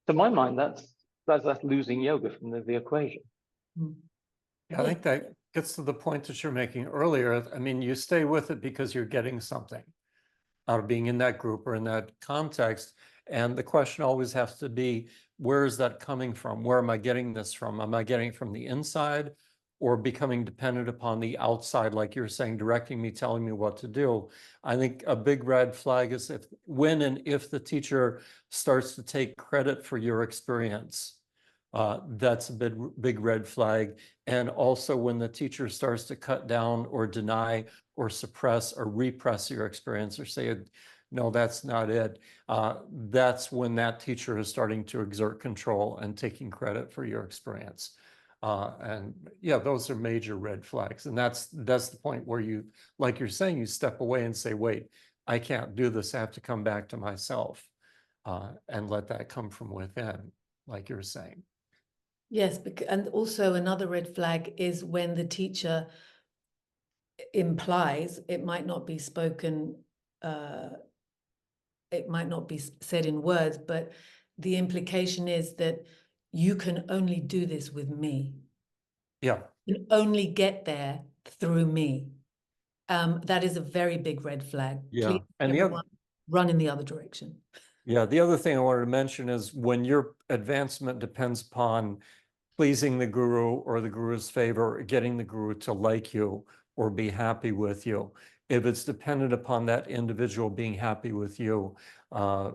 to my mind, that's losing yoga from the equation. Yeah, I think that gets to the point that you're making earlier. I mean, you stay with it because you're getting something out of being in that group or in that context. And the question always has to be, where is that coming from? Where am I getting this from? Am I getting it from the inside or becoming dependent upon the outside, like you're saying, directing me, telling me what to do? I think a big red flag is when and if the teacher starts to take credit for your experience. That's a big red flag. And also when the teacher starts to cut down or deny or suppress or repress your experience or say, no, that's not it. That's when that teacher is starting to exert control and taking credit for your experience. And yeah, those are major red flags. And that's the point where you, like you're saying, you step away and say, wait, I can't do this. I have to come back to myself and let that come from within, like you're saying. Yes, and also another red flag is when the teacher implies, it might not be spoken, it might not be said in words, but the implication is that you can only do this with me. Yeah. You can only get there through me. That is a very big red flag. Yeah. Please, And the other, run in the other direction. yeah, the other thing I wanted to mention is when your advancement depends upon pleasing the guru or the guru's favor, or getting the guru to like you or be happy with you. If it's dependent upon that individual being happy with you,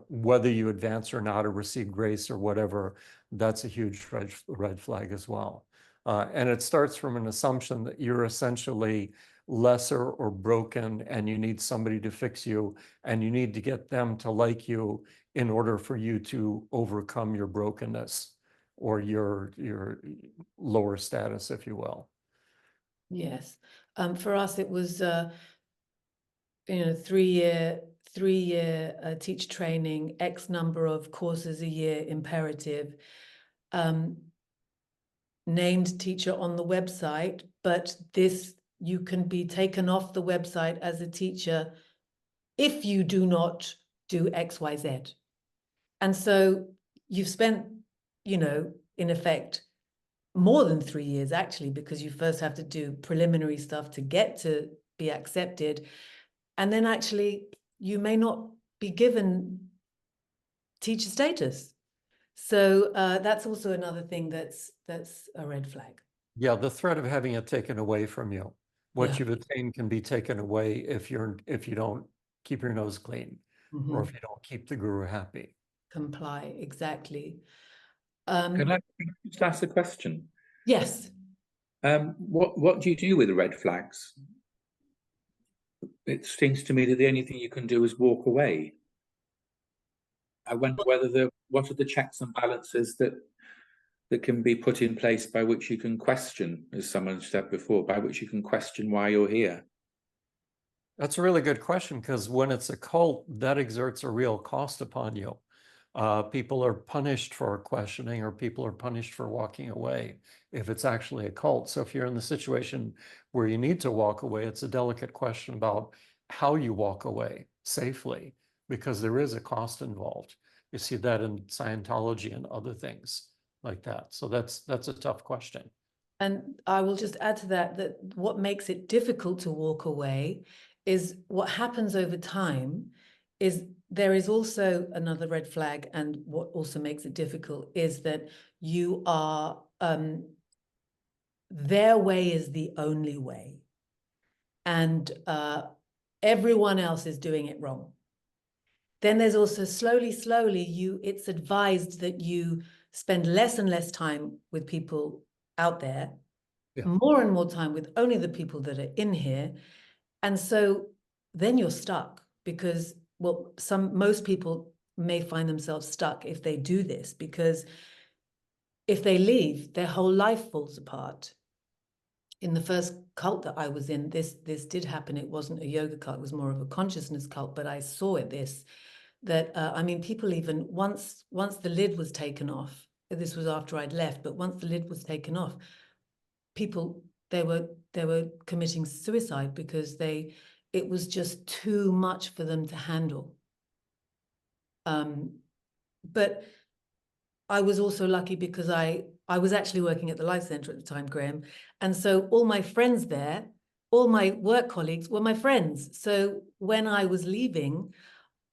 whether you advance or not, or receive grace or whatever, that's a huge red flag as well. And it starts from an assumption that you're essentially lesser or broken and you need somebody to fix you and you need to get them to like you in order for you to overcome your brokenness or your lower status, if you will. Yes. For us, it was, 3-year teacher training, X number of courses a year imperative, named teacher on the website, but this, you can be taken off the website as a teacher if you do not do X, Y, Z. And so you've spent, in effect, more than 3 years actually, because you first have to do preliminary stuff to get to be accepted. And then actually you may not be given teacher status. So that's also another thing that's a red flag. Yeah, the threat of having it taken away from you. What Yeah. you've attained can be taken away if you don't keep your nose clean, or if you don't keep the guru happy. Comply, exactly. Can I just ask a question? Yes. What do you do with the red flags? It seems to me that the only thing you can do is walk away. I wonder whether what are the checks and balances that can be put in place by which you can question, as someone said before, by which you can question why you're here? That's a really good question, because when it's a cult, that exerts a real cost upon you. People are punished for questioning, or people are punished for walking away if it's actually a cult. So if you're in the situation where you need to walk away, it's a delicate question about how you walk away safely, because there is a cost involved. You see that in Scientology and other things like that. So that's a tough question. And I will just add to that, that what makes it difficult to walk away is what happens over time is there is also another red flag. And what also makes it difficult is that you are, their way is the only way. And everyone else is doing it wrong. Then there's also slowly, it's advised that you spend less and less time with people out there, more and more time with only the people that are in here. And so then you're stuck, because, well, most people may find themselves stuck if they do this, because if they leave, their whole life falls apart. In the first cult that I was in, this did happen. It wasn't a yoga cult, it was more of a consciousness cult, but I saw that I mean, people even once the lid was taken off, this was after I'd left, but once the lid was taken off, people, they were committing suicide because it was just too much for them to handle. But I was also lucky because I was actually working at the Life Centre at the time, Graham. And so all my friends there, all my work colleagues were my friends. So when I was leaving,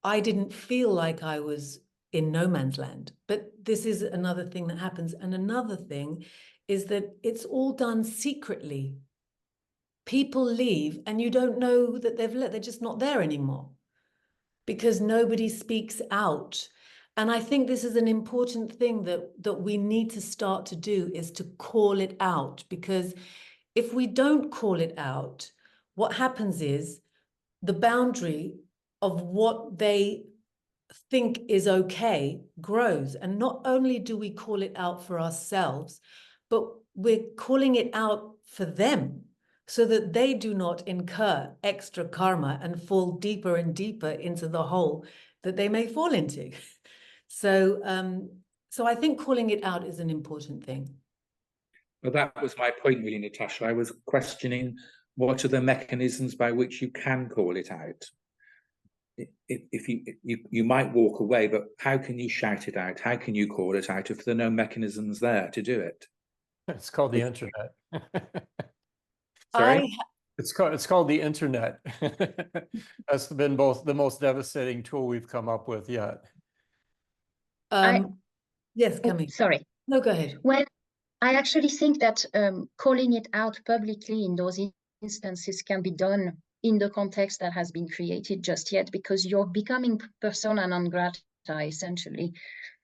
I didn't feel like I was in no man's land. But this is another thing that happens. And another thing is that it's all done secretly. People leave and you don't know that they're just not there anymore, because nobody speaks out. And I think this is an important thing that we need to start to do, is to call it out. Because if we don't call it out, what happens is the boundary of what they think is okay grows. And not only do we call it out for ourselves, but we're calling it out for them, so that they do not incur extra karma and fall deeper and deeper into the hole that they may fall into. So, so I think calling it out is an important thing. Well, that was my point, really, Natasha. I was questioning, what are the mechanisms by which you can call it out? If you might walk away, but how can you shout it out? How can you call it out if there are no mechanisms there to do it? It's called the internet. Sorry? It's called the internet. That's been the most devastating tool we've come up with yet. Yes, Camille. Sorry. No, go ahead. Well, I actually think that calling it out publicly in those instances can be done in the context that has been created just yet, because you're becoming persona non grata, essentially.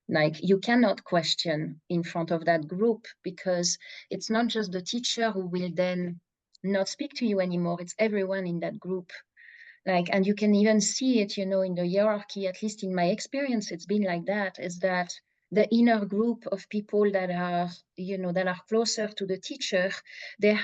Like, you cannot question in front of that group, because it's not just the teacher who will then not speak to you anymore, it's everyone in that group. Like, and you can even see it, you know, in the hierarchy, at least in my experience, it's been like that, is that the inner group of people that are, you know, that are closer to the teacher, they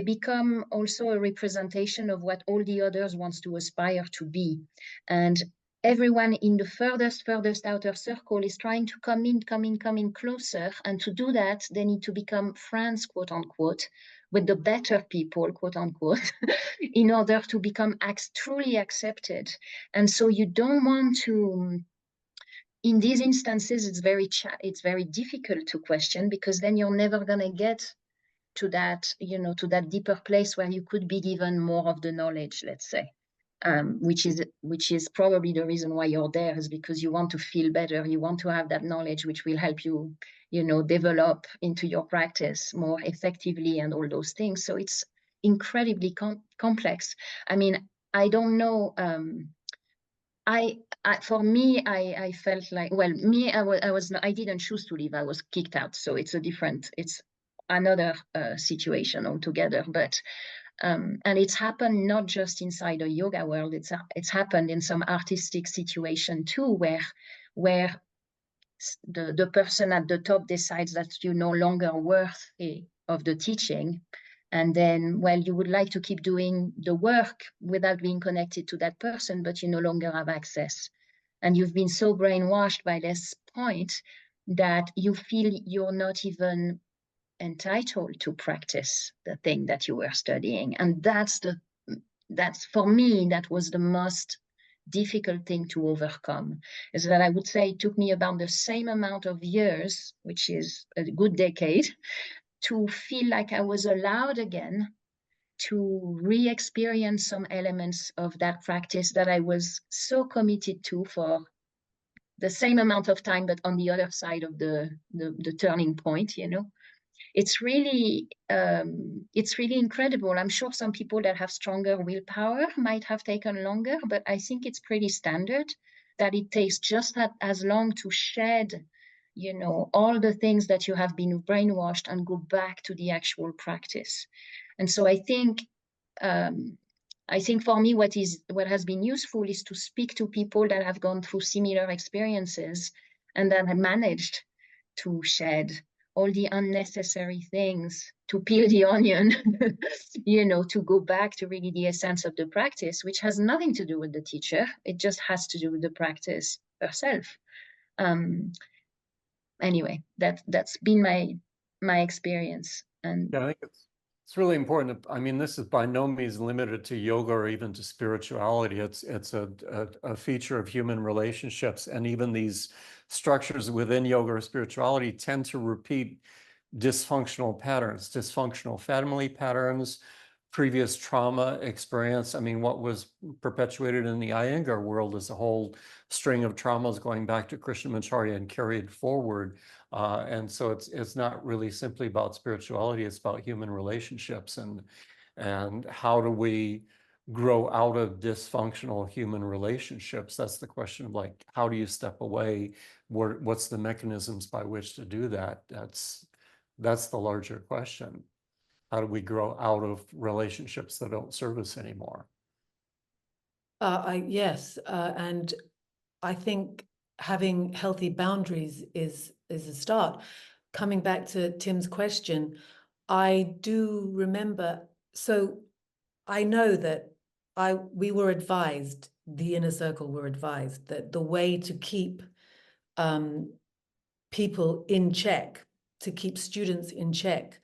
become also a representation of what all the others wants to aspire to be. And everyone in the furthest outer circle is trying to come in closer. And to do that, they need to become friends, quote unquote, with the better people, quote unquote, in order to become truly accepted. And so you don't want to, in these instances, it's very difficult to question, because then you're never going to get to that, you know, to that deeper place where you could be given more of the knowledge, let's say. Which is probably the reason why you're there, is because you want to feel better, you want to have that knowledge which will help you, you know, develop into your practice more effectively and all those things. So it's incredibly complex. I mean, I don't know. For me, I felt like, well, me, I didn't choose to leave. I was kicked out. So it's another situation altogether. But and it's happened not just inside the yoga world, it's happened in some artistic situation too, where where the person at the top decides that you're no longer worthy of the teaching. And then, well, you would like to keep doing the work without being connected to that person, but you no longer have access. And you've been so brainwashed by this point that you feel you're not even entitled to practice the thing that you were studying. And that's for me, that was the most difficult thing to overcome, is that I would say it took me about the same amount of years, which is a good decade, to feel like I was allowed again to re-experience some elements of that practice that I was so committed to for the same amount of time, but on the other side of the turning point, you know. It's really incredible. I'm sure some people that have stronger willpower might have taken longer, but I think it's pretty standard that it takes just as long to shed, you know, all the things that you have been brainwashed and go back to the actual practice. And so I think for me, what has been useful is to speak to people that have gone through similar experiences and that have managed to shed all the unnecessary things, to peel the onion, you know, to go back to really the essence of the practice, which has nothing to do with the teacher. It just has to do with the practice herself. Anyway, that's been my experience. And yeah, I think it's really important. I mean, this is by no means limited to yoga or even to spirituality. It's a feature of human relationships, and even these structures within yoga or spirituality tend to repeat dysfunctional patterns, dysfunctional family patterns, previous trauma experience. I mean, what was perpetuated in the Iyengar world is a whole string of traumas going back to Krishnamacharya and carried forward. And so it's not really simply about spirituality, it's about human relationships and how do we grow out of dysfunctional human relationships. That's the question of like, how do you step away? What's the mechanisms by which to do that? That's the larger question. How do we grow out of relationships that don't serve us anymore? Yes, and I think having healthy boundaries is a start. Coming back to Tim's question, I do remember, so I know that we were advised, the inner circle were advised, that the way to keep people in check, to keep students in check,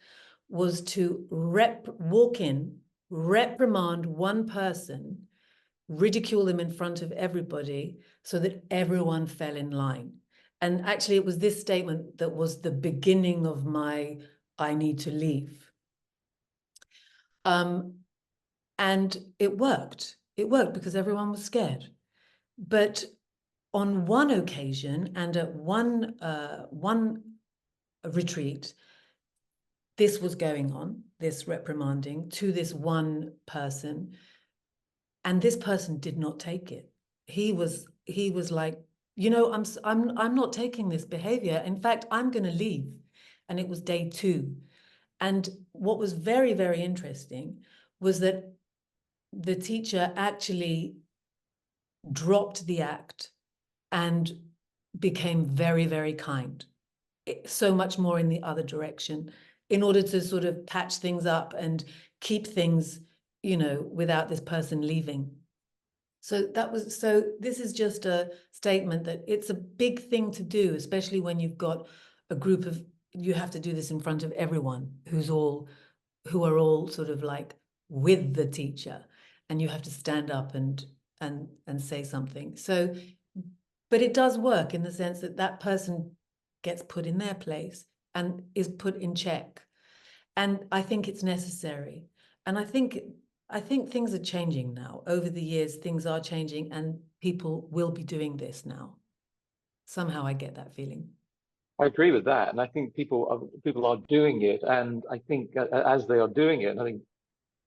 was to walk in, reprimand one person, ridicule them in front of everybody so that everyone fell in line. And actually, it was this statement that was the beginning of my I need to leave. And it worked. It worked because everyone was scared. But on one occasion and at one retreat, this was going on, this reprimanding to this one person, and this person did not take it. He was like, you know, I'm not taking this behavior. In fact, I'm going to leave. And it was day 2. And what was very, very interesting was that the teacher actually dropped the act and became very, very kind. So much more in the other direction, in order to sort of patch things up and keep things, you know, without this person leaving. So this is just a statement that it's a big thing to do, especially when you've got a group of, you have to do this in front of everyone who are all sort of like with the teacher, and you have to stand up and say something. So, but it does work in the sense that that person gets put in their place and is put in check. And I think it's necessary. And I think things are changing now. Over the years, things are changing and people will be doing this now. Somehow I get that feeling. I agree with that. And I think people are doing it. And I think as they are doing it, and I think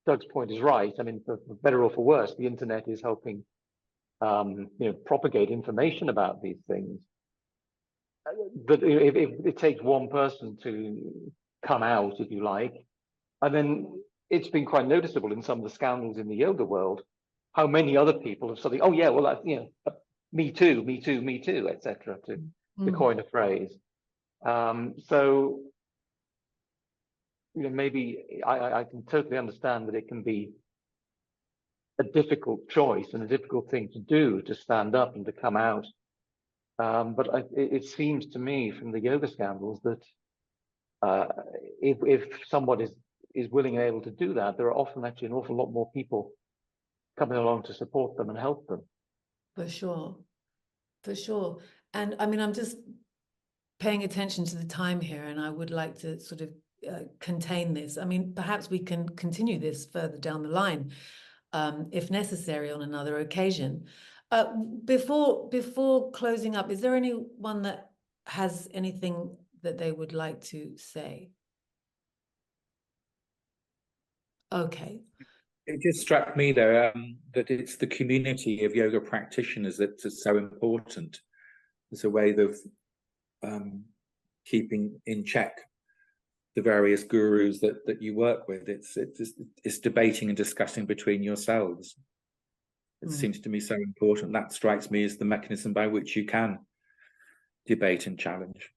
Doug's point is right. I mean, for better or for worse, the internet is helping you know, propagate information about these things. But if it takes one person to come out, if you like, and then it's been quite noticeable in some of the scandals in the yoga world, how many other people have suddenly, oh yeah, well, you know, me too, me too, me too, etc., to Mm. coin a phrase. So, maybe I can totally understand that it can be a difficult choice and a difficult thing to do, to stand up and to come out. But it seems to me from the yoga scandals that if someone is willing and able to do that, there are often actually an awful lot more people coming along to support them and help them. For sure, for sure. And I mean, I'm just paying attention to the time here, and I would like to sort of contain this. I mean, perhaps we can continue this further down the line, if necessary, on another occasion. Before closing up, is there anyone that has anything that they would like to say? Okay. It just struck me though that it's the community of yoga practitioners that is so important. It's a way of keeping in check the various gurus that you work with. It's debating and discussing between yourselves. It seems to me so important. That strikes me as the mechanism by which you can debate and challenge.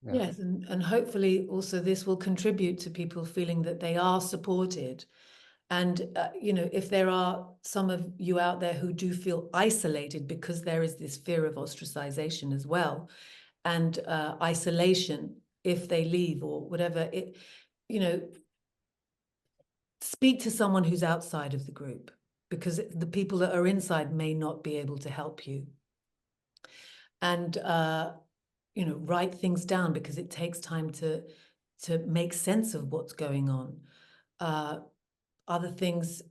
Yeah. Yes, and hopefully also this will contribute to people feeling that they are supported. And, if there are some of you out there who do feel isolated because there is this fear of ostracization as well, and isolation if they leave or whatever, speak to someone who's outside of the group, because the people that are inside may not be able to help you. And, write things down, because it takes time to make sense of what's going on. Other things,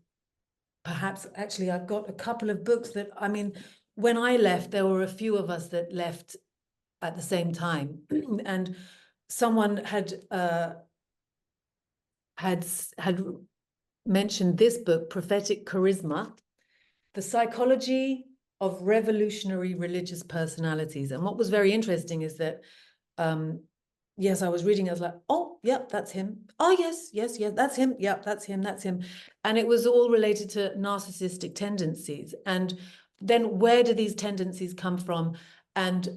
perhaps, actually, I've got a couple of books that, I mean, when I left, there were a few of us that left at the same time, and someone had mentioned this book, Prophetic Charisma: The Psychology of Revolutionary Religious Personalities. And what was very interesting is that, yes, I was reading, I was like, oh, yep, that's him. Oh, yes, that's him. Yep, that's him, that's him. And it was all related to narcissistic tendencies. And then where do these tendencies come from? And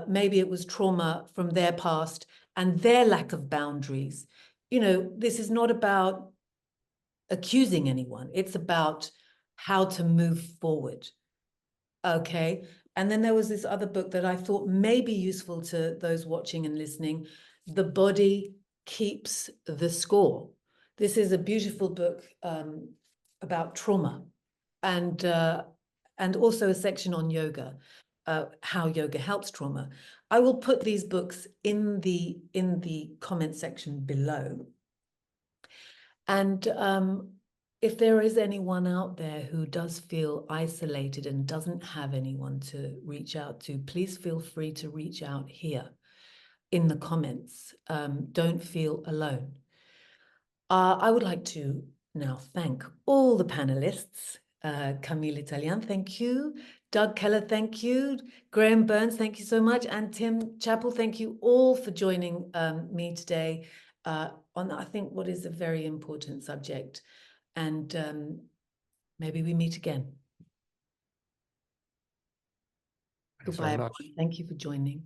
maybe it was trauma from their past and their lack of boundaries. This is not about accusing anyone. It's about how to move forward. Okay. And then there was this other book that I thought may be useful to those watching and listening, The Body Keeps the Score. This is a beautiful book about trauma, and also a section on yoga, how yoga helps trauma. I will put these books in the comment section below. And if there is anyone out there who does feel isolated and doesn't have anyone to reach out to, please feel free to reach out here in the comments. Don't feel alone. I would like to now thank all the panelists. Camille Italian, thank you. Doug Keller, thank you. Graham Burns, thank you so much. And Tim Chappell, thank you all for joining me today on, I think, what is a very important subject. And maybe we meet again. Thanks Goodbye, very much. everyone. Thank you for joining.